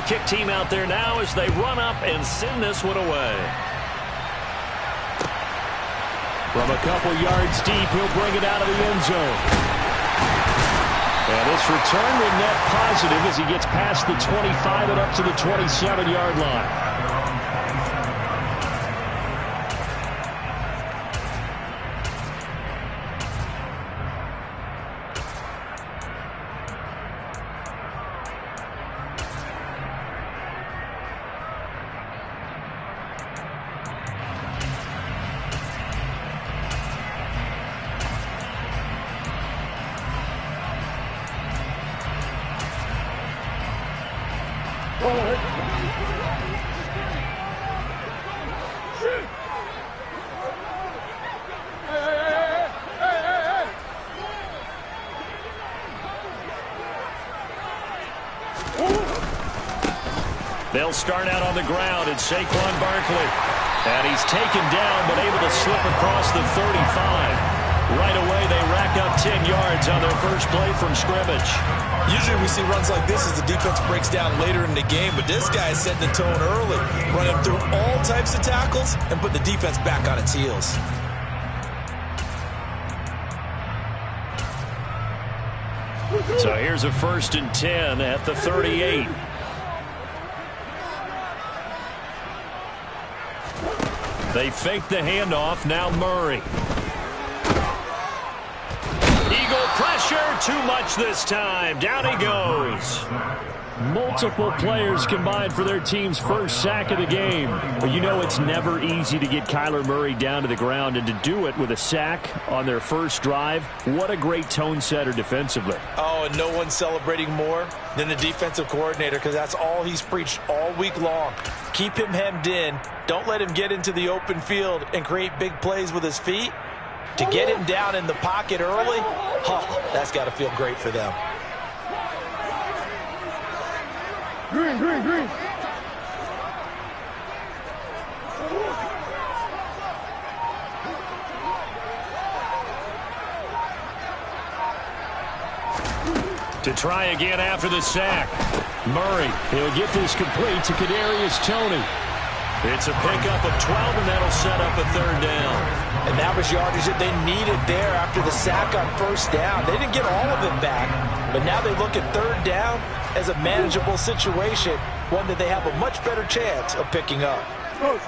kick team out there now as they run up and send this one away. From a couple yards deep, he'll bring it out of the end zone. And this return will net positive as he gets past the 25 and up to the 27-yard line. They'll start out on the ground, and Saquon Barkley. And he's taken down, but able to slip across the 35. Right away, they rack up 10 yards on their first play from scrimmage. Usually we see runs like this as the defense breaks down later in the game, but this guy is setting the tone early, running through all types of tackles and put the defense back on its heels. So here's a 1st and 10 at the 38. They fake the handoff. Now Murray. Eagle pressure. Too much this time. Down he goes. Multiple players combined for their team's first sack of the game. But you know it's never easy to get Kyler Murray down to the ground, and to do it with a sack on their first drive, what a great tone setter defensively. Oh, and no one's celebrating more than the defensive coordinator, because that's all he's preached all week long. Keep him hemmed in. Don't let him get into the open field and create big plays with his feet. To get him down in the pocket early, that's got to feel great for them. Green. To try again after the sack. Murray, he'll get this complete to Kadarius Toney. It's a pickup of 12, and that'll set up a 3rd down. And that was yardage that they needed there after the sack on 1st down. They didn't get all of it back, but now they look at 3rd down as a manageable situation, one that they have a much better chance of picking up. Coach.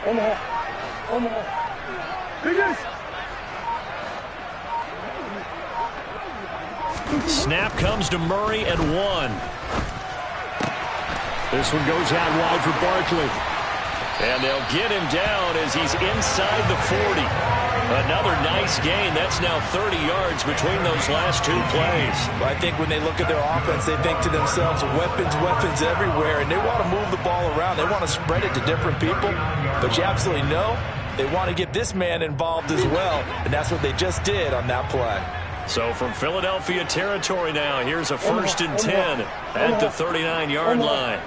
Omaha. Biggest. Snap comes to Murray at 1. This one goes out wide for Barkley. And they'll get him down as he's inside the 40. Another nice gain. That's now 30 yards between those last 2 plays. Well, I think when they look at their offense, they think to themselves, weapons everywhere, and they want to move the ball around. They want to spread it to different people. But you absolutely know they want to get this man involved as well, and that's what they just did on that play. So from Philadelphia territory now, here's a 1st and 10 at the 39-yard line.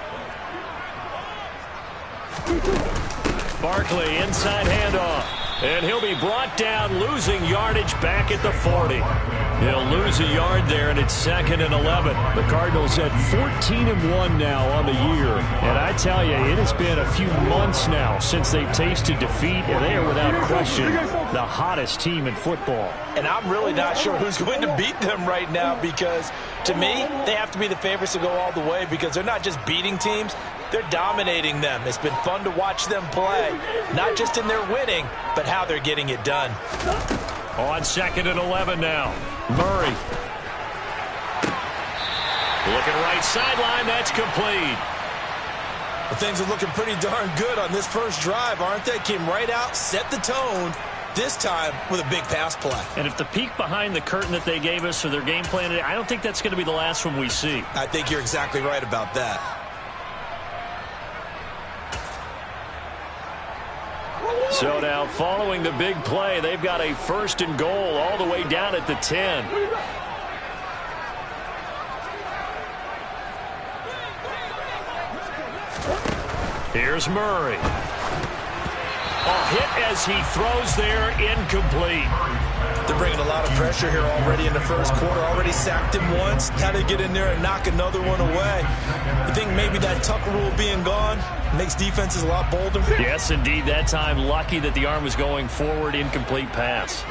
Barkley, inside handoff, and he'll be brought down, losing yardage back at the 40. He'll lose a yard there, and it's 2nd and 11. The Cardinals at 14-1 now on the year. And I tell you, it has been a few months now since they've tasted defeat, and they are without question the hottest team in football. And I'm really not sure who's going to beat them right now, because to me, they have to be the favorites to go all the way, because they're not just beating teams, they're dominating them. It's been fun to watch them play, not just in their winning, but how they're getting it done. On 2nd and 11 now. Murray. Looking right sideline. That's complete. Well, things are looking pretty darn good on this first drive, aren't they? Came right out, set the tone, this time with a big pass play. And if the peek behind the curtain that they gave us or their game plan, I don't think that's going to be the last one we see. I think you're exactly right about that. So now, following the big play, they've got a 1st and goal all the way down at the 10. Here's Murray. Hit as he throws there, incomplete. They're bringing a lot of pressure here already in the first quarter. Already sacked him once. Had to get in there and knock another one away. You think maybe that Tucker rule being gone makes defenses a lot bolder? Yes, indeed. That time, lucky that the arm was going forward, incomplete pass.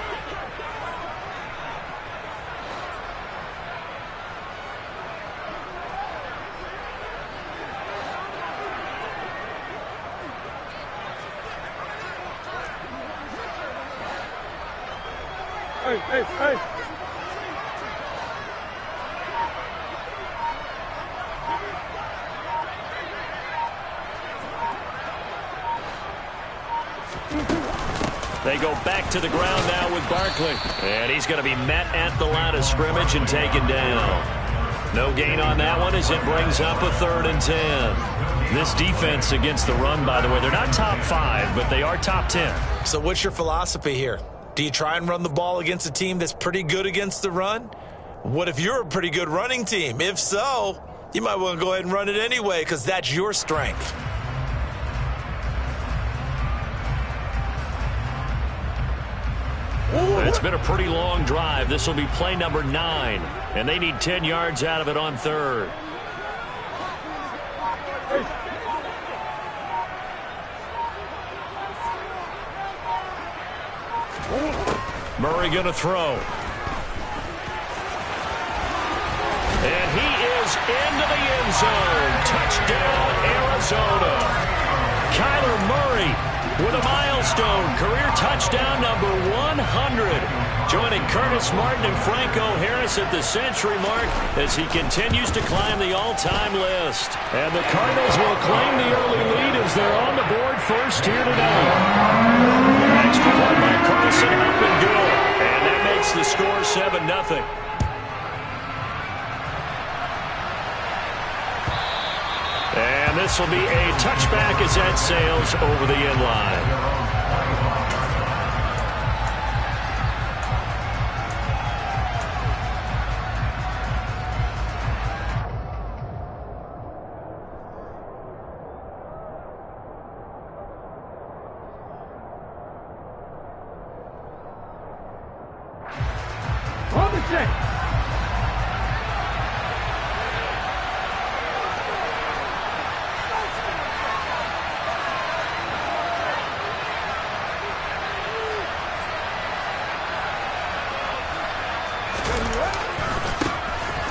Hey, hey. They go back to the ground now with Barkley. And he's going to be met at the line of scrimmage and taken down. No gain on that one as it brings up a 3rd and 10. This defense against the run, by the way, they're not top 5, but they are top 10. So what's your philosophy here? Do you try and run the ball against a team that's pretty good against the run? What if you're a pretty good running team? If so, you might want to go ahead and run it anyway because that's your strength. It's been a pretty long drive. This will be play number 9, and they need 10 yards out of it on 3rd. Murray going to throw. And he is into the end zone. Touchdown, Arizona. Kyler Murray with a milestone. Career touchdown number 100. Joining Curtis Martin and Franco Harris at the century mark as he continues to climb the all-time list. And the Cardinals will claim the early lead as they're on the board first here tonight. Extra point by Carson, up and good. And that makes the score 7-0. And this will be a touchback as that sails over the end line.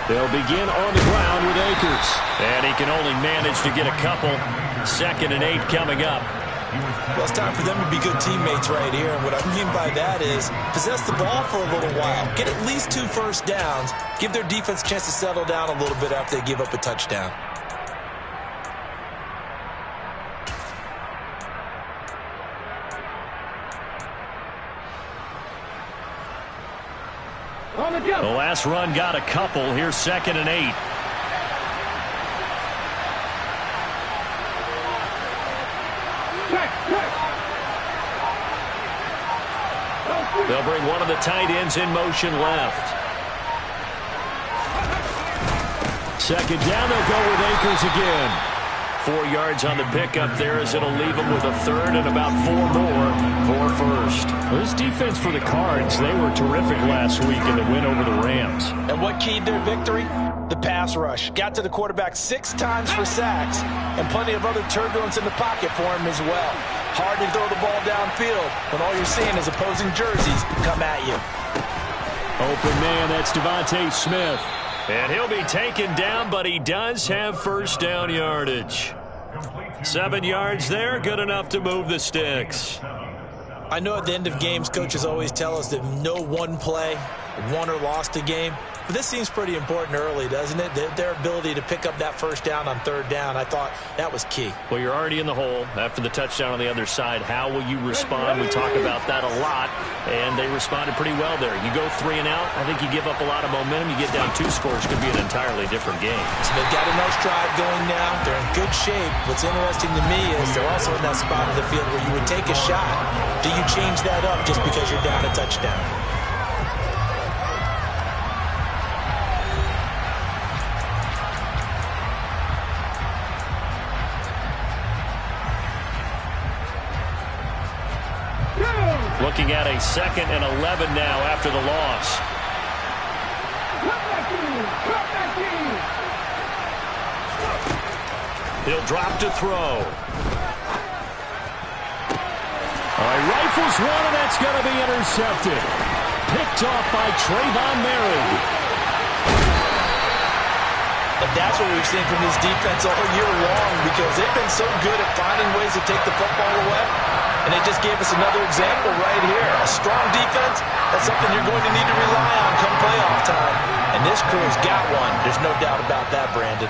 They'll begin on the ground with Akers. And he can only manage to get a couple. 2nd and 8 coming up. Well, it's time for them to be good teammates right here. And what I mean by that is possess the ball for a little while. Get at least 2 first downs. Give their defense a chance to settle down a little bit after they give up a touchdown. The last run got a couple. Here's 2nd and 8. They'll bring one of the tight ends in motion left. 2nd down, they'll go with Akers again. 4 yards on the pickup there as it'll leave them with a 3rd and about 4 more for first. Well, this defense for the Cards, they were terrific last week in the win over the Rams. And what keyed their victory? The pass rush. Got to the quarterback 6 times for sacks and plenty of other turbulence in the pocket for him as well. Hard to throw the ball downfield when all you're seeing is opposing jerseys come at you. Open man, that's Devontae Smith. And he'll be taken down, but he does have first down yardage. 7 yards there, good enough to move the sticks. I know at the end of games, coaches always tell us that no one play won or lost a game. But this seems pretty important early, doesn't it? Their ability to pick up that first down on 3rd down, I thought that was key. Well, you're already in the hole after the touchdown on the other side. How will you respond? We talk about that a lot, and they responded pretty well there. You go 3 and out, I think you give up a lot of momentum. You get down 2 scores, could be an entirely different game. So they've got a nice drive going now. They're in good shape. What's interesting to me is they're also in that spot of the field where you would take a shot. Do you change that up just because you're down a touchdown? Looking at a 2nd and 11 now after the loss. He'll drop to throw. All right, rifles one, and that's going to be intercepted. Picked off by Trayvon Merritt. And that's what we've seen from this defense all year long, because they've been so good at finding ways to take the football away. And they just gave us another example right here. A strong defense, that's something you're going to need to rely on come playoff time. And this crew's got one. There's no doubt about that, Brandon.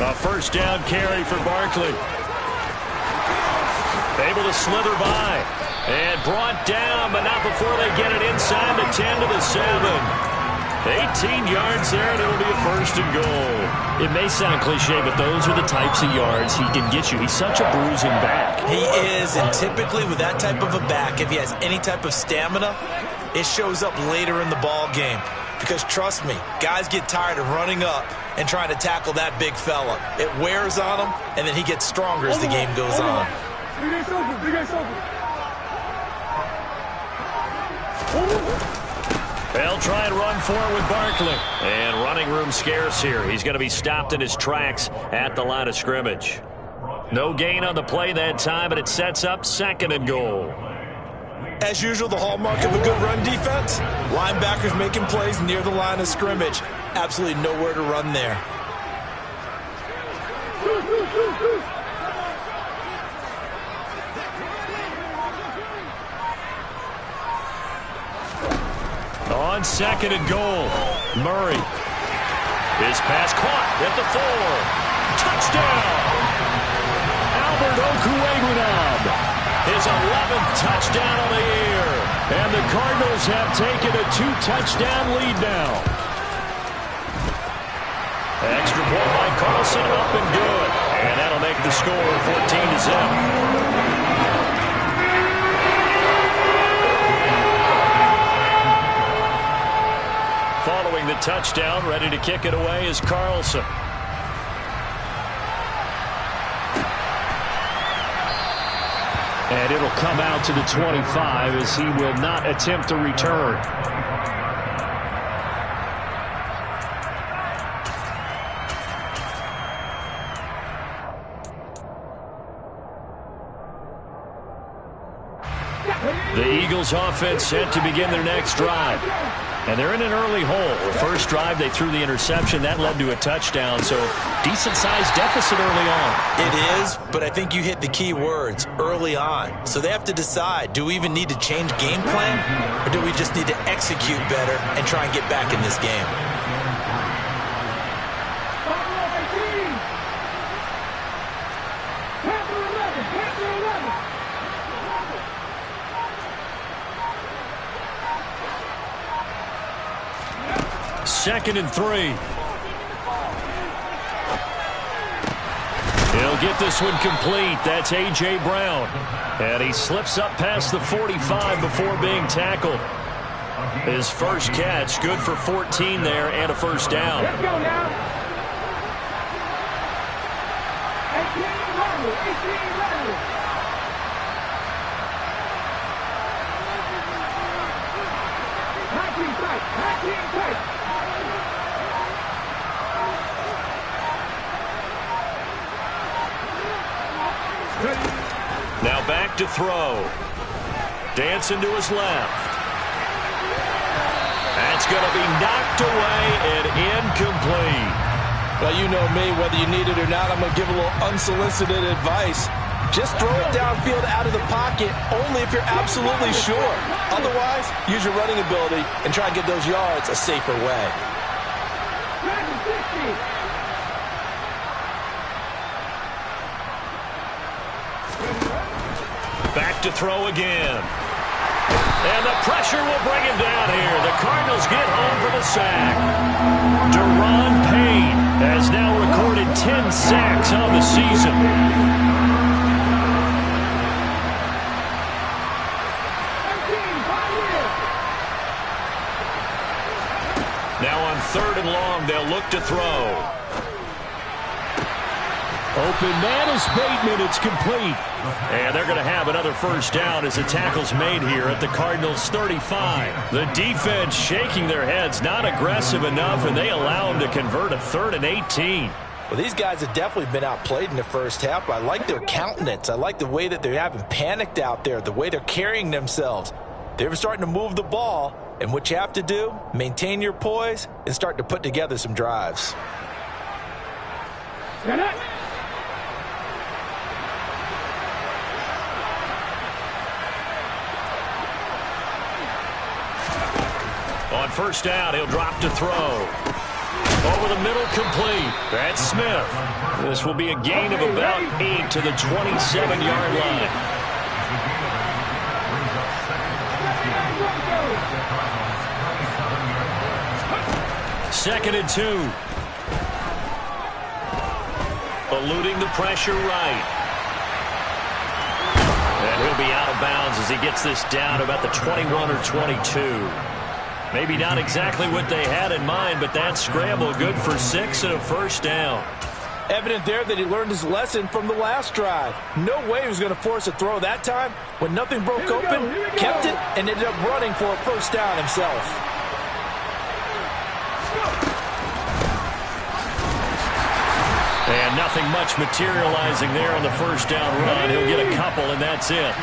A first down carry for Barkley. Able to slither by. And brought down, but not before they get it inside the 10 to the 7. 18 yards there, and it'll be a 1st and goal. It may sound cliche, but those are the types of yards he can get you. He's such a bruising back. He is, and typically with that type of a back, if he has any type of stamina, it shows up later in the ball game. Because trust me, guys get tired of running up and trying to tackle that big fella. It wears on him, and then he gets stronger as the game goes on. They'll try and run forward with Barkley. And running room scarce here. He's going to be stopped in his tracks at the line of scrimmage. No gain on the play that time, but it sets up 2nd and goal. As usual, the hallmark of a good run defense, linebackers making plays near the line of scrimmage. Absolutely nowhere to run there. On 2nd and goal, Murray. His pass caught at the 4. Touchdown! Albert Okwuegbunam. His 11th touchdown on the year. And the Cardinals have taken a 2-touchdown lead now. Extra point by Carlson, up and good. And that'll make the score 14-0. Following the touchdown, ready to kick it away is Carlson. And it'll come out to the 25 as he will not attempt to return. The Eagles offense set to begin their next drive. And they're in an early hole. The first drive, they threw the interception. That led to a touchdown, so decent-sized deficit early on. It is, but I think you hit the key words, early on. So they have to decide, do we even need to change game plan, or do we just need to execute better and try and get back in this game? Second and 3. He'll get this one complete. That's A.J. Brown. And he slips up past the 45 before being tackled. His first catch, good for 14 there and a first down. Let's go now. 18 tight. Now back to throw. Dancing to his left. That's going to be knocked away and incomplete. Well, you know me, whether you need it or not, I'm going to give a little unsolicited advice. Just throw it downfield out of the pocket only if you're absolutely sure. Otherwise, use your running ability and try and get those yards a safer way. Back to throw again. And the pressure will bring him down here. The Cardinals get home for the sack. Deron Payne has now recorded 10 sacks on the season. look to throw. Open man is Bateman. It's complete. And they're going to have another first down as the tackle's made here at the Cardinals' 35. The defense shaking their heads, not aggressive enough, and they allow them to convert a 3rd and 18. Well, these guys have definitely been outplayed in the first half. I like their countenance. I like the way that they haven't panicked out there, the way they're carrying themselves. They're starting to move the ball, and what you have to do, maintain your poise and start to put together some drives. On first down, he'll drop to throw. Over the middle, complete. That's Smith. This will be a gain of about 8 to the 27-yard line. Second and 2. Eluding the pressure right. And he'll be out of bounds as he gets this down about the 21 or 22. Maybe not exactly what they had in mind, but that scramble good for 6 and a first down. Evident there that he learned his lesson from the last drive. No way he was going to force a throw that time. When nothing broke open, kept it, and ended up running for a first down himself. And nothing much materializing there on the first down run. He'll get a couple, and that's it.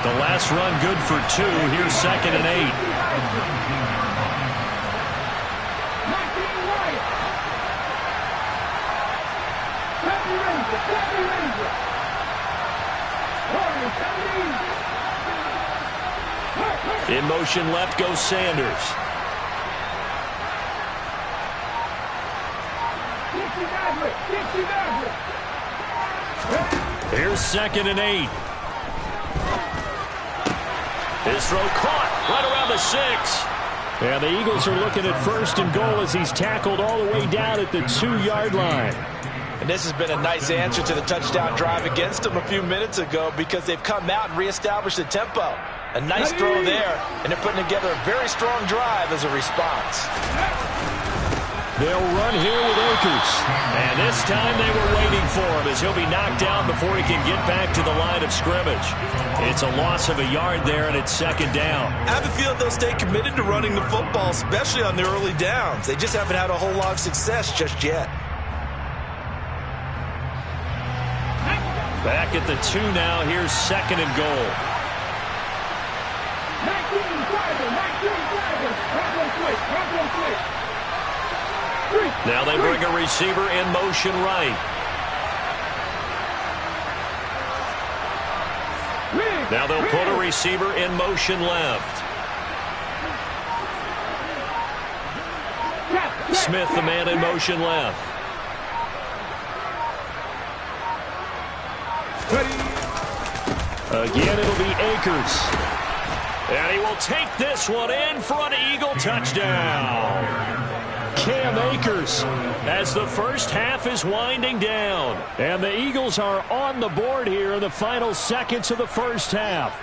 The last run good for 2. Here's 2nd and 8. In motion left goes Sanders. Here's 2nd and 8. His throw caught right around the 6. And the Eagles are looking at 1st and goal as he's tackled all the way down at the 2-yard line. And this has been a nice answer to the touchdown drive against them a few minutes ago because they've come out and reestablished the tempo. A nice throw there, and they're putting together a very strong drive as a response. They'll run here with Akers. And this time they were waiting for him as he'll be knocked down before he can get back to the line of scrimmage. It's a loss of a yard there, and it's 2nd down. I have a feeling they'll stay committed to running the football, especially on the early downs. They just haven't had a whole lot of success just yet. Back at the 2 now. Here's 2nd and goal. Now they bring a receiver in motion right. Now they'll put a receiver in motion left. Smith, the man in motion left. Again, it'll be Akers. And he will take this one in for an Eagle touchdown. Cam Akers as the first half is winding down. And the Eagles are on the board here in the final seconds of the first half.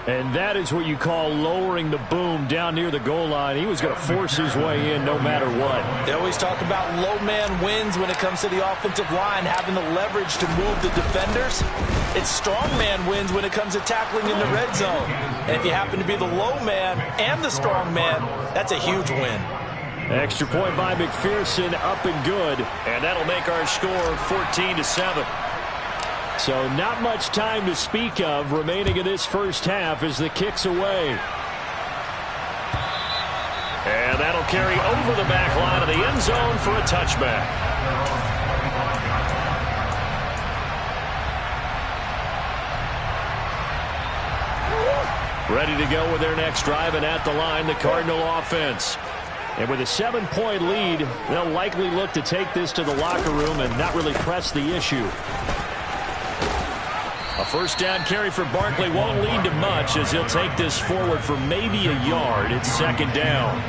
And that is what you call lowering the boom down near the goal line. He was going to force his way in no matter what. They always talk about low man wins when it comes to the offensive line, having the leverage to move the defenders. It's strong man wins when it comes to tackling in the red zone. And if you happen to be the low man and the strong man, that's a huge win. Extra point by McPherson, up and good. And that'll make our score 14-7. So not much time to speak of remaining in this first half as the kick's away. And that'll carry over the back line of the end zone for a touchback. Ready to go with their next drive, and at the line, the Cardinal offense. And with a 7-point lead, they'll likely look to take this to the locker room and not really press the issue. A first down carry for Barkley won't lead to much as he'll take this forward for maybe a yard. It's 2nd down.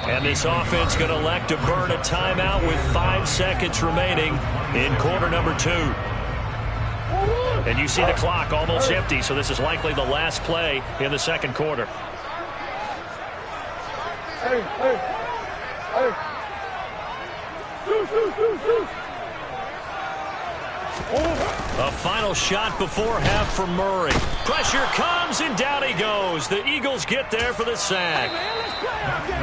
And this offense going to elect to burn a timeout with 5 seconds remaining in quarter number 2. And you see the clock almost empty, so this is likely the last play in the second quarter. A final shot before half for Murray. Pressure comes, and down he goes. The Eagles get there for the sack.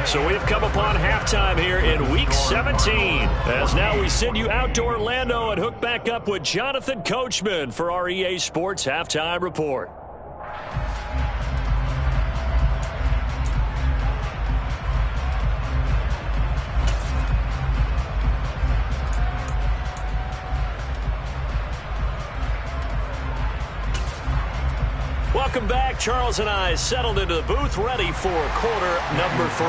So we've come upon halftime here in Week 17. As now we send you out to Orlando and hook back up with Jonathan Coachman for our EA Sports Halftime Report. Welcome back. Charles and I settled into the booth, ready for quarter number 3.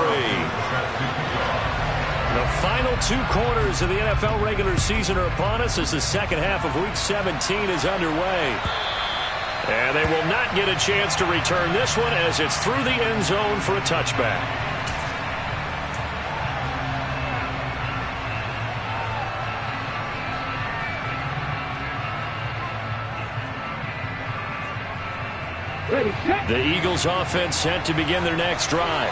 The final 2 quarters of the NFL regular season are upon us as the second half of Week 17 is underway. And they will not get a chance to return this one as it's through the end zone for a touchback. The Eagles offense set to begin their next drive.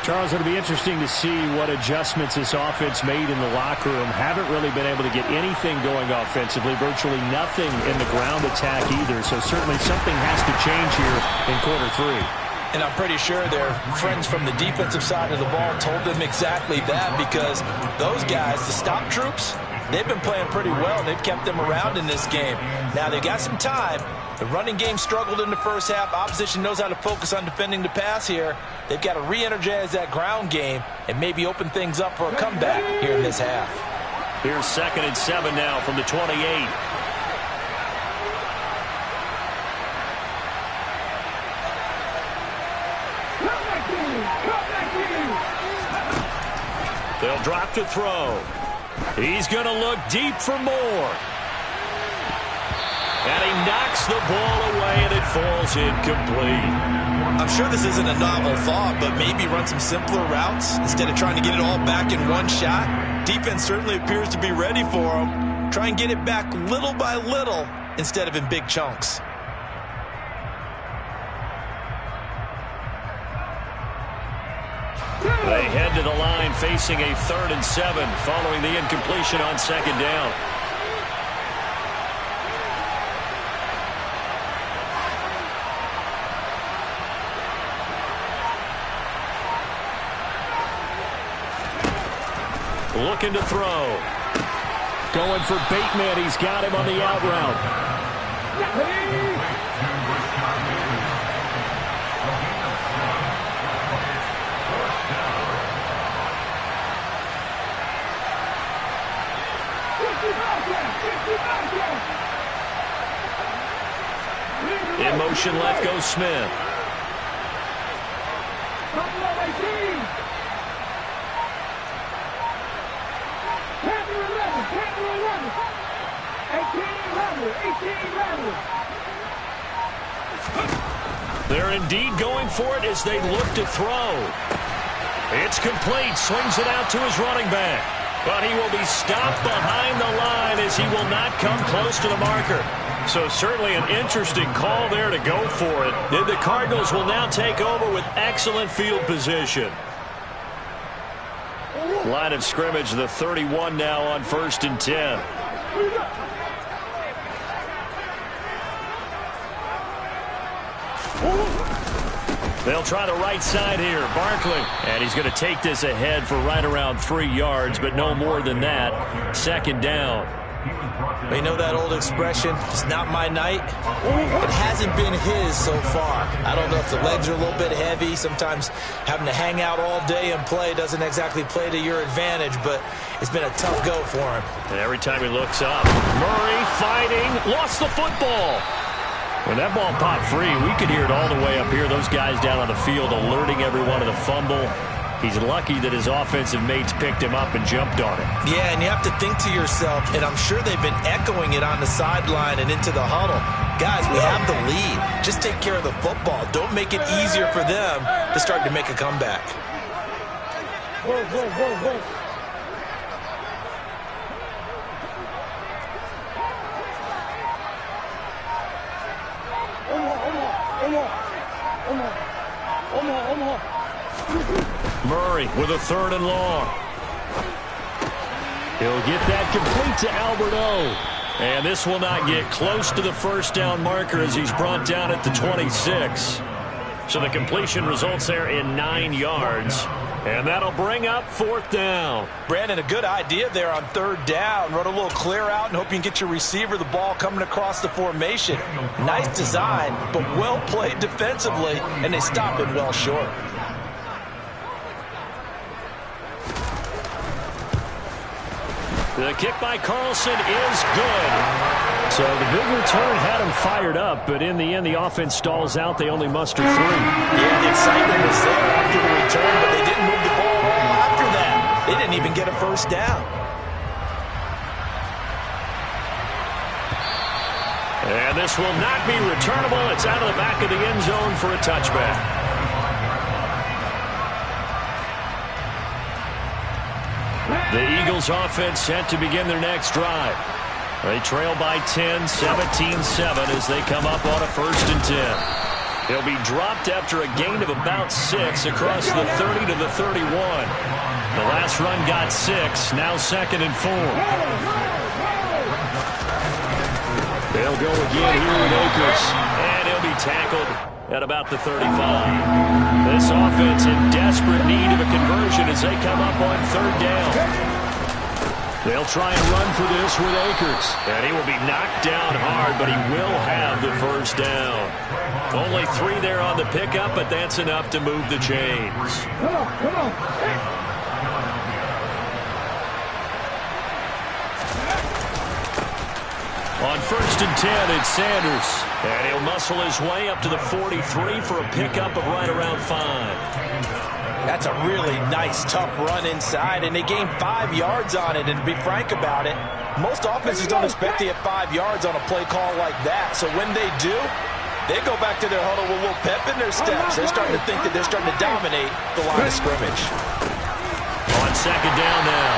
Charles, it'll be interesting to see what adjustments this offense made in the locker room. Haven't really been able to get anything going offensively, virtually nothing in the ground attack either. So certainly something has to change here in quarter 3. And I'm pretty sure their friends from the defensive side of the ball told them exactly that, because those guys, the stop troops, they've been playing pretty well, and they've kept them around in this game. Now they've got some time. The running game struggled in the first half. Opposition knows how to focus on defending the pass here. They've got to re-energize that ground game and maybe open things up for a comeback here in this half. Here's 2nd and 7 now from the 28. They'll drop to throw. He's going to look deep for more. And he knocks the ball away, and it falls incomplete. I'm sure this isn't a novel thought, but maybe run some simpler routes instead of trying to get it all back in one shot. Defense certainly appears to be ready for him. Try and get it back little by little instead of in big chunks. They head to the line facing a 3rd and 7 following the incompletion on 2nd down. Looking to throw. Going for Bateman. He's got him on the out route. In motion left goes Smith. They're indeed going for it as they look to throw. It's complete. Swings it out to his running back. But he will be stopped behind the line as he will not come close to the marker. So certainly an interesting call there to go for it. Then the Cardinals will now take over with excellent field position. Line of scrimmage, the 31 now on 1st and 10. They'll try the right side here. Barkley. And he's going to take this ahead for right around 3 yards, but no more than that. 2nd down. You know that old expression, it's not my night? It hasn't been his so far. I don't know if the legs are a little bit heavy. Sometimes having to hang out all day and play doesn't exactly play to your advantage, but it's been a tough go for him. And every time he looks up, Murray fighting, lost the football. When that ball popped free, we could hear it all the way up here. Those guys down on the field alerting everyone of the fumble. He's lucky that his offensive mates picked him up and jumped on it. Yeah, and you have to think to yourself, and I'm sure they've been echoing it on the sideline and into the huddle. Guys, we have the lead. Just take care of the football. Don't make it easier for them to start to make a comeback. Whoa, whoa, whoa, whoa. Murray with a 3rd and long. He'll get that complete to Albert O. And this will not get close to the first down marker as he's brought down at the 26. So the completion results there in 9 yards. And that'll bring up 4th down. Brandon, a good idea there on 3rd down. Run a little clear out and hope you can get your receiver the ball coming across the formation. Nice design, but well played defensively, and they stop it well short. The kick by Carlson is good. So the big return had him fired up, but in the end, the offense stalls out. They only muster 3. Yeah, the excitement was there after the return, but they didn't move the ball at all after that. They didn't even get a first down. And this will not be returnable. It's out of the back of the end zone for a touchback. The Eagles offense set to begin their next drive. They trail by 10, 17-7 as they come up on a 1st and 10. He'll be dropped after a gain of about 6 across the 30 to the 31. The last run got 6, now 2nd and 4. They'll go again here with Akers. And he'll be tackled at about the 35. This offense in desperate need of a conversion as they come up on 3rd down. They'll try and run for this with Akers. And he will be knocked down hard, but he will have the first down. Only 3 there on the pickup, but that's enough to move the chains. Come on. On 1st and 10, it's Sanders. And he'll muscle his way up to the 43 for a pickup of right around 5. That's a really nice, tough run inside, and they gained 5 yards on it. And to be frank about it, most offenses don't expect to get 5 yards on a play call like that. So when they do, they go back to their huddle with a little pep in their steps. They're starting to think that they're starting to dominate the line of scrimmage. On 2nd down now,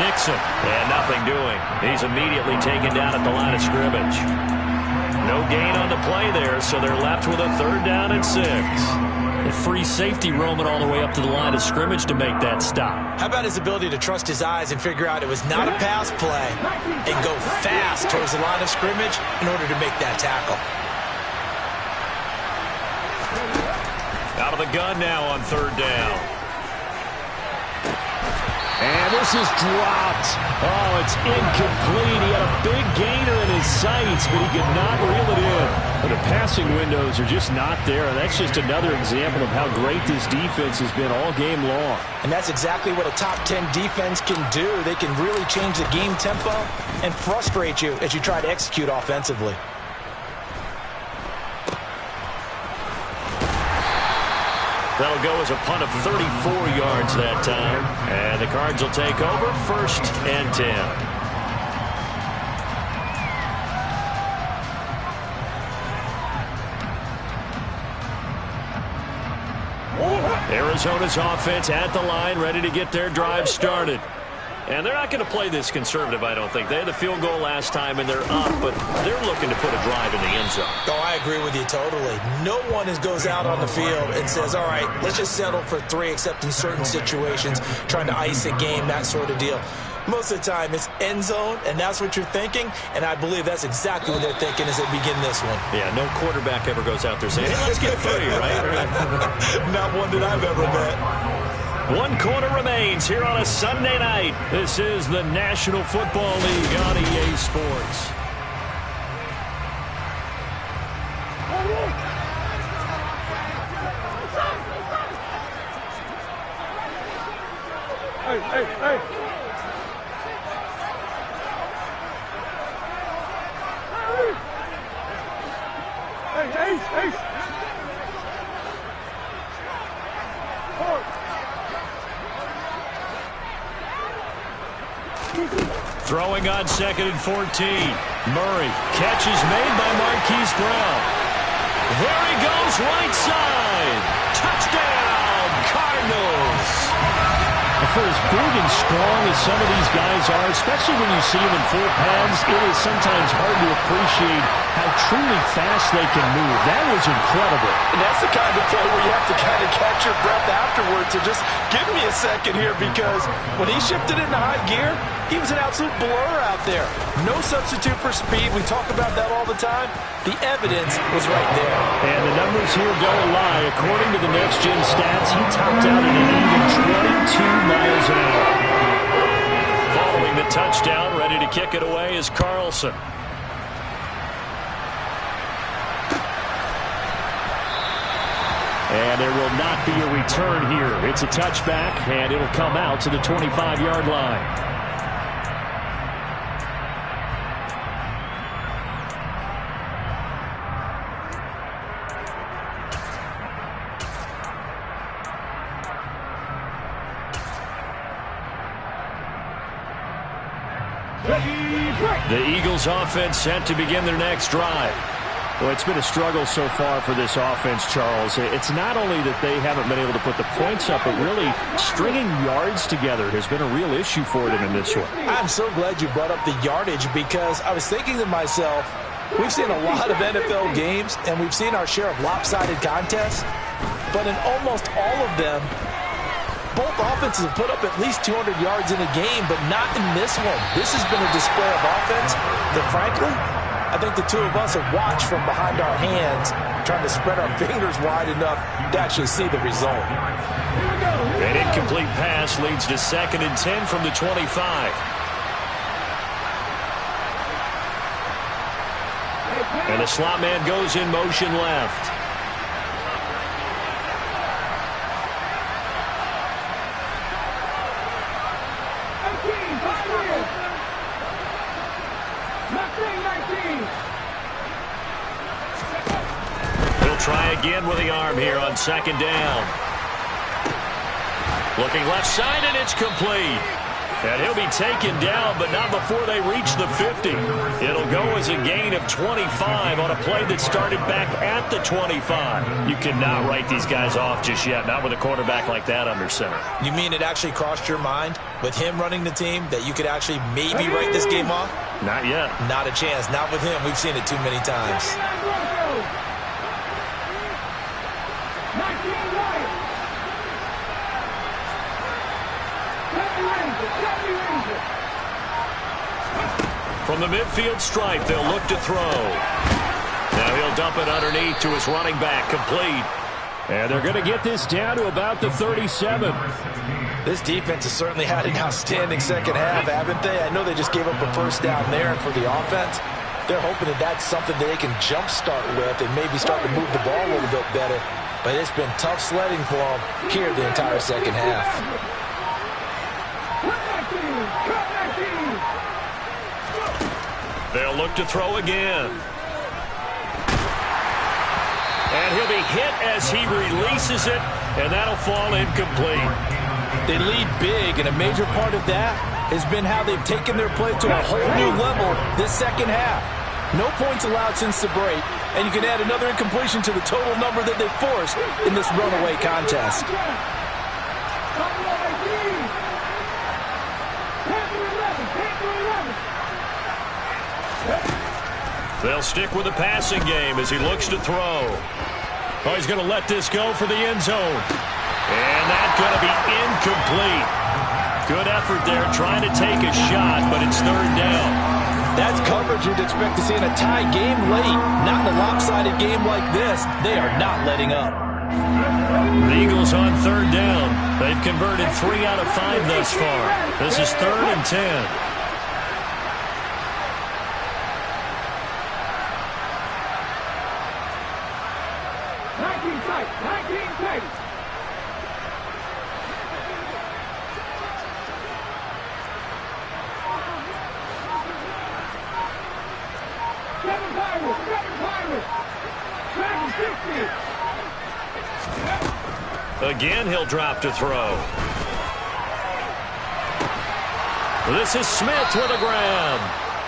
Nixon, and nothing doing. He's immediately taken down at the line of scrimmage. No gain on the play there, so they're left with a 3rd down and 6. A free safety roaming all the way up to the line of scrimmage to make that stop. How about his ability to trust his eyes and figure out it was not a pass play and go fast towards the line of scrimmage in order to make that tackle? Out of the gun now on 3rd down. And this is dropped. Oh, it's incomplete. He had a big gainer in his sights, but he could not reel it in. But the passing windows are just not there. And that's just another example of how great this defense has been all game long. And that's exactly what a top 10 defense can do. They can really change the game tempo and frustrate you as you try to execute offensively. That'll go as a punt of 34 yards that time. And the Cards will take over 1st and 10. Arizona's offense at the line, ready to get their drive started. And they're not going to play this conservative, I don't think. They had the field goal last time, and they're up, but they're looking to put a drive in the end zone. Oh, I agree with you totally. No one goes out on the field and says, all right, let's just settle for 3, except in certain situations, trying to ice a game, that sort of deal. Most of the time, it's end zone, and that's what you're thinking, and I believe that's exactly what they're thinking as they begin this one. Yeah, no quarterback ever goes out there saying, hey, let's get 3, right? Not one that I've ever met. 1 quarter remains here on a Sunday night. This is the National Football League on EA Sports. Hey. Ace. Throwing on 2nd and 14. Murray. Catch is made by Marquise Brown. There he goes, right side. Touchdown, Cardinals. For as big and strong as some of these guys are, especially when you see them in full pads, it is sometimes hard to appreciate how truly fast they can move. That was incredible. And that's the kind of play where you have to kind of catch your breath afterwards. So just give me a second here, because when he shifted into high gear, he was an absolute blur out there. No substitute for speed. We talk about that all the time. The evidence was right there. And the numbers here don't lie. According to the next-gen stats, he topped out at an even 22 miles an hour. Following the touchdown, ready to kick it away is Carlson. And there will not be a return here. It's a touchback, and it'll come out to the 25-yard line. The Eagles offense set to begin their next drive. Well, it's been a struggle so far for this offense, Charles. It's not only that they haven't been able to put the points up, but really stringing yards together has been a real issue for them in this one. I'm so glad you brought up the yardage, because I was thinking to myself, we've seen a lot of NFL games, and we've seen our share of lopsided contests, but in almost all of them, both offenses have put up at least 200 yards in a game, but not in this one. This has been a display of offense that, frankly, I think the two of us have watched from behind our hands, trying to spread our fingers wide enough to actually see the result. An incomplete pass leads to 2nd and 10 from the 25. And the slot man goes in motion left. Try again with the arm here on 2nd down. Looking left side, and it's complete. And he'll be taken down, but not before they reach the 50. It'll go as a gain of 25 on a play that started back at the 25. You cannot write these guys off just yet, not with a quarterback like that under center. You mean it actually crossed your mind with him running the team that you could actually maybe write this game off? Not yet. Not a chance. Not with him. We've seen it too many times. From the midfield stripe, they'll look to throw. Now he'll dump it underneath to his running back, complete. And they're going to get this down to about the 37. This defense has certainly had an outstanding second half, haven't they? I know they just gave up a first down there, and for the offense, they're hoping that that's something that they can jumpstart with and maybe start to move the ball a little bit better. But it's been tough sledding for them here the entire second half. They'll look to throw again. And he'll be hit as he releases it, and that'll fall incomplete. They lead big, and a major part of that has been how they've taken their play to a whole new level this second half. No points allowed since the break, and you can add another incompletion to the total number that they've forced in this runaway contest. They'll stick with the passing game as he looks to throw. Oh, he's going to let this go for the end zone. And that's going to be incomplete. Good effort there trying to take a shot, but it's 3rd down. That's coverage you'd expect to see in a tie game late. Not in a lopsided game like this. They are not letting up. The Eagles on 3rd down. They've converted 3 out of 5 thus far. This is 3rd and 10. Again, he'll drop to throw. This is Smith with a grab.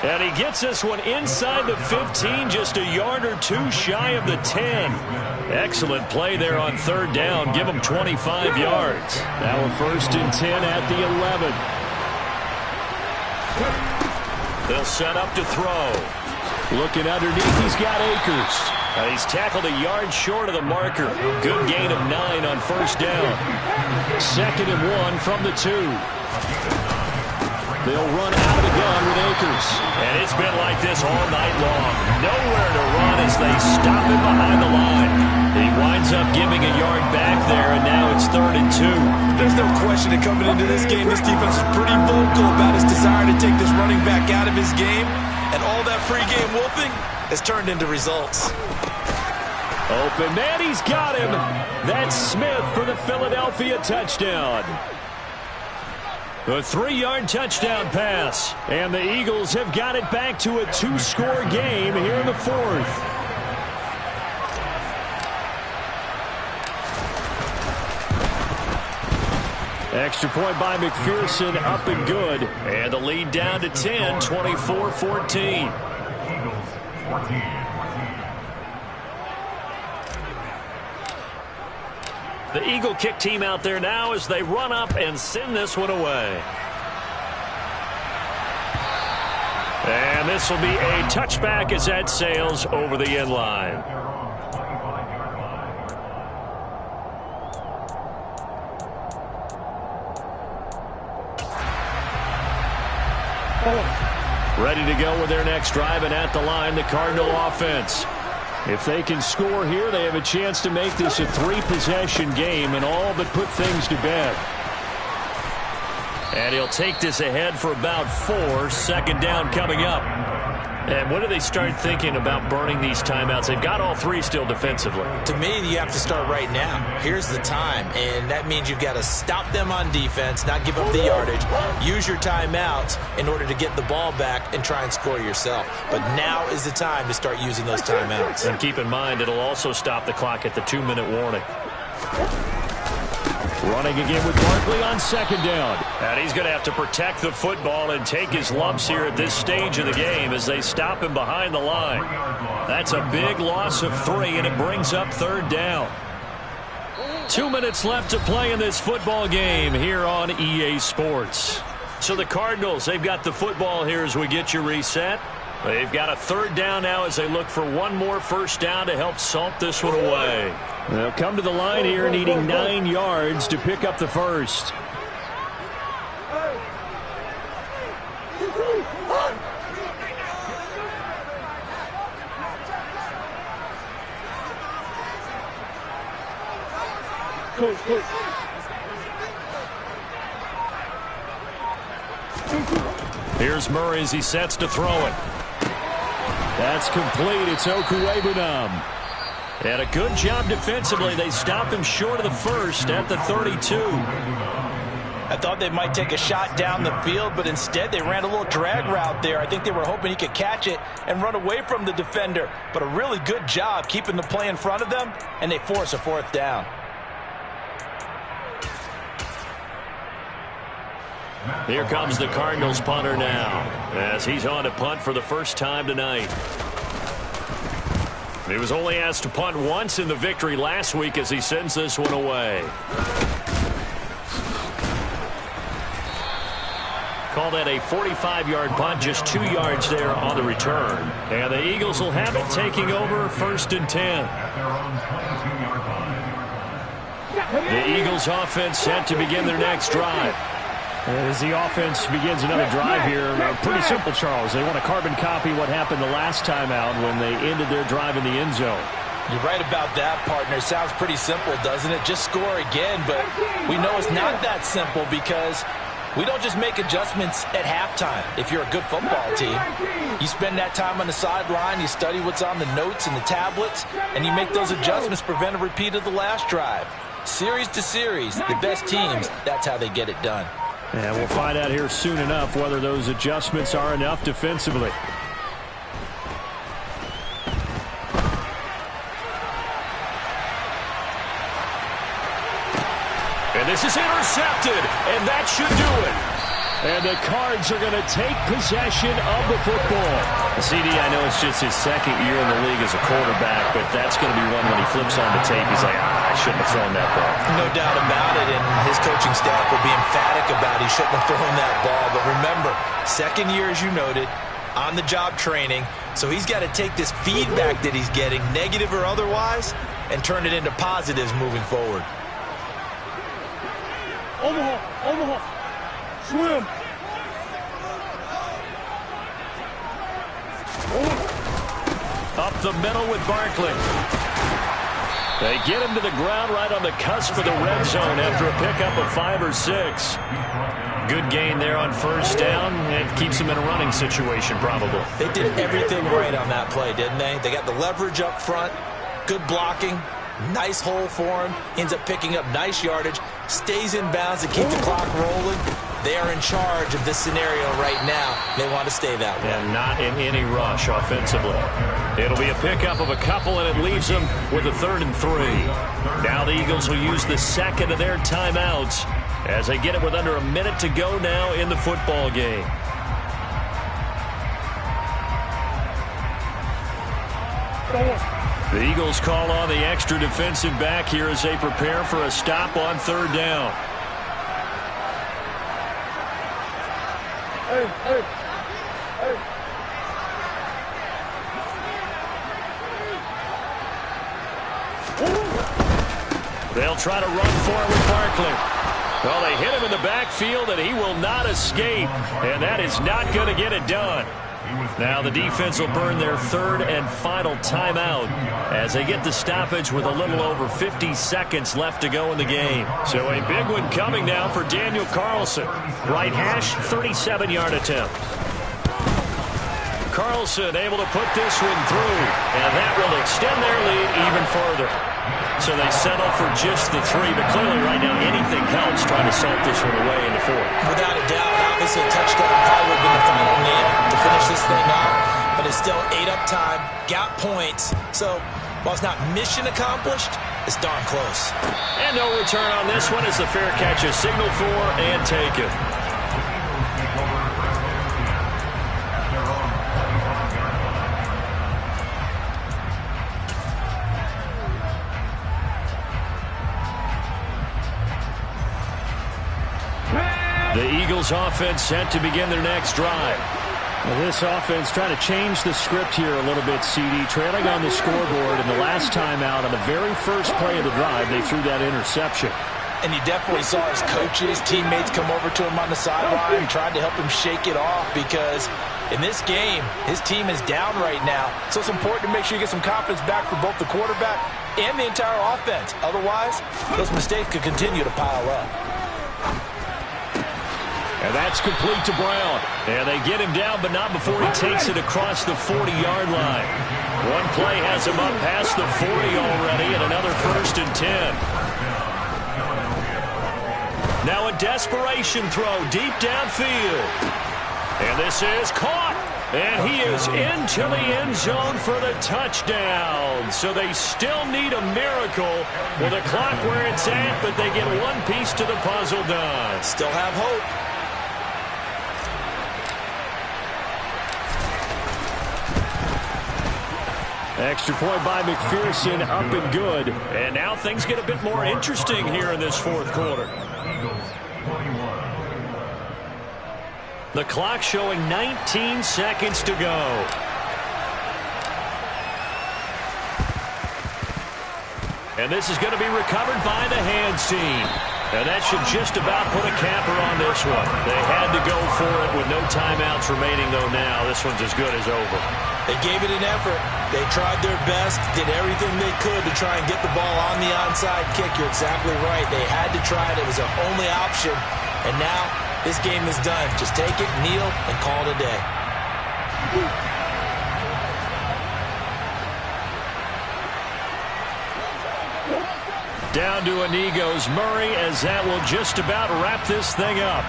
And he gets this one inside the 15, just a yard or two shy of the 10. Excellent play there on third down. Give him 25 yards. Now a 1st and 10 at the 11. They'll set up to throw. Looking underneath, he's got Akers. He's tackled a yard short of the marker. Good gain of 9 on 1st down. 2nd and 1 from the 2. They'll run out of the gun with Akers. And it's been like this all night long. Nowhere to run as they stop him behind the line. He winds up giving a yard back there, and now it's 3rd and 2. There's no question that coming into this game, this defense is pretty vocal about his desire to take this running back out of his game. And all that pregame wolfing has turned into results. Open man, he's got him. That's Smith for the Philadelphia touchdown. A 3-yard touchdown pass. And the Eagles have got it back to a 2-score game here in the 4th. Extra point by McPherson, up and good. And the lead down to 10, 24-14. The Eagle kick team out there now as they run up and send this one away. And this will be a touchback as that sails over the end line. Ready to go with their next drive, and at the line, the Cardinal offense. If they can score here, they have a chance to make this a 3-possession game and all but put things to bed. And he'll take this ahead for about 4. 2nd down coming up. And when do they start thinking about burning these timeouts? They've got all 3 still defensively. To me, you have to start right now. Here's the time, and that means you've got to stop them on defense, not give up the yardage, use your timeouts in order to get the ball back and try and score yourself. But now is the time to start using those timeouts. And keep in mind, it'll also stop the clock at the 2-minute warning. Running again with Barkley on 2nd down. And he's going to have to protect the football and take his lumps here at this stage of the game as they stop him behind the line. That's a big loss of 3, and it brings up 3rd down. 2 minutes left to play in this football game here on EA Sports. So the Cardinals, they've got the football here as we get you reset. They've got a 3rd down now as they look for one more 1st down to help salt this one away. They'll come to the line here needing 9 yards to pick up the 1st. Here's Murray as he sets to throw it. That's complete. It's Okuwebunam. And a good job defensively. They stopped him short of the 1st at the 32. I thought they might take a shot down the field, but instead they ran a little drag route there. I think they were hoping he could catch it and run away from the defender. But a really good job keeping the play in front of them, and they force a 4th down. Here comes the Cardinals punter now as he's on to punt for the first time tonight. He was only asked to punt once in the victory last week as he sends this one away. Call that a 45-yard punt, just 2 yards there on the return. And the Eagles will have it taking over 1st and 10. The Eagles offense set to begin their next drive. As the offense begins another drive here, pretty simple, Charles. They want to carbon copy what happened the last time out when they ended their drive in the end zone. You're right about that, partner. Sounds pretty simple, doesn't it? Just score again, but we know it's not that simple because we don't just make adjustments at halftime. If you're a good football team, you spend that time on the sideline, you study what's on the notes and the tablets, and you make those adjustments to prevent a repeat of the last drive. Series to series, the best teams, that's how they get it done. And we'll find out here soon enough whether those adjustments are enough defensively. And this is intercepted, and that should do it. And the Cards are going to take possession of the football. CD, I know it's just his second year in the league as a quarterback, but that's going to be one when he flips on the tape. He's like, I shouldn't have thrown that ball. No doubt about it, and his coaching staff will be emphatic about he shouldn't have thrown that ball. But remember, second year, as you noted, on-the-job training, so he's got to take this feedback that he's getting, negative or otherwise, and turn it into positives moving forward. Omaha, swim. Up the middle with Barkley. They get him to the ground right on the cusp of the red zone after a pickup of 5 or 6. Good gain there on first down. It keeps him in a running situation, probably. They did everything right on that play, didn't they? They got the leverage up front, good blocking, nice hole for him, ends up picking up nice yardage, stays in bounds to keep the clock rolling. They are in charge of this scenario right now. They want to stay that way. And not in any rush offensively. It'll be a pickup of a couple, and it leaves them with a 3rd and 3. Now the Eagles will use the second of their timeouts as they get it with under a minute to go now in the football game. The Eagles call on the extra defensive back here as they prepare for a stop on 3rd down. Hey. They'll try to run for it with Barkley. Well, they hit him in the backfield, and he will not escape. And that is not going to get it done. Now the defense will burn their 3rd and final timeout as they get the stoppage with a little over 50 seconds left to go in the game. So a big one coming now for Daniel Carlson. Right hash, 37-yard attempt. Carlson able to put this one through, and that will extend their lead even further. So they settle for just the 3, but clearly right now anything helps trying to salt this one away in the 4th. Without a doubt, obviously a touchdown probably would have been the final nail to finish this thing off, but it's still 8 up time, got points. So while it's not mission accomplished, it's darn close. And no return on this one as the fair catch is signaled for and taken. The Eagles offense set to begin their next drive. Well, this offense trying to change the script here a little bit, CD. Trailing on the scoreboard, and the last time out on the very first play of the drive, they threw that interception. And you definitely saw his coaches, teammates come over to him on the sideline and tried to help him shake it off because in this game, his team is down right now. So it's important to make sure you get some confidence back for both the quarterback and the entire offense. Otherwise, those mistakes could continue to pile up. And that's complete to Brown. And they get him down, but not before he takes it across the 40-yard line. One play has him up past the 40 already, and another 1st and 10. Now a desperation throw deep downfield. And this is caught. And he is into the end zone for the touchdown. So they still need a miracle with the clock where it's at, but they get one piece to the puzzle done. Still have hope. Extra point by McPherson, up and good. And now things get a bit more interesting here in this 4th quarter. The clock showing 19 seconds to go. And this is going to be recovered by the hands team. And that should just about put a capper on this one. They had to go for it with no timeouts remaining, though now this one's as good as over. They gave it an effort. They tried their best, did everything they could to try and get the ball on the onside kick. You're exactly right. They had to try it. It was their only option. And now this game is done. Just take it, kneel, and call it a day. Down to a knee goes Murray as that will just about wrap this thing up.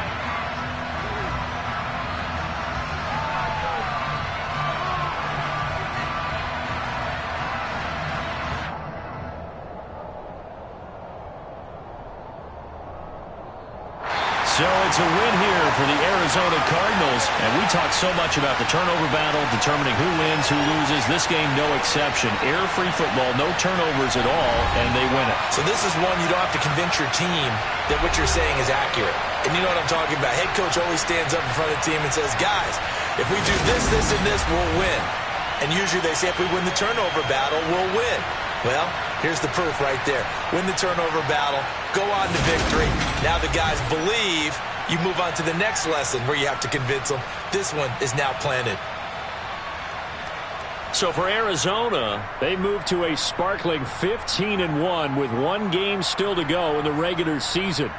So it's a win here for the Arizona Cardinals. And we talked so much about the turnover battle, determining who wins, who loses. This game, no exception. Error-free football, no turnovers at all, and they win it. So this is one you don't have to convince your team that what you're saying is accurate. And you know what I'm talking about. Head coach always stands up in front of the team and says, guys, if we do this, this, and this, we'll win. And usually they say if we win the turnover battle, we'll win. Well, here's the proof right there. Win the turnover battle, go on to victory. Now the guys believe. You move on to the next lesson where you have to convince them. This one is now planted. So for Arizona, they move to a sparkling 15-1 with one game still to go in the regular season.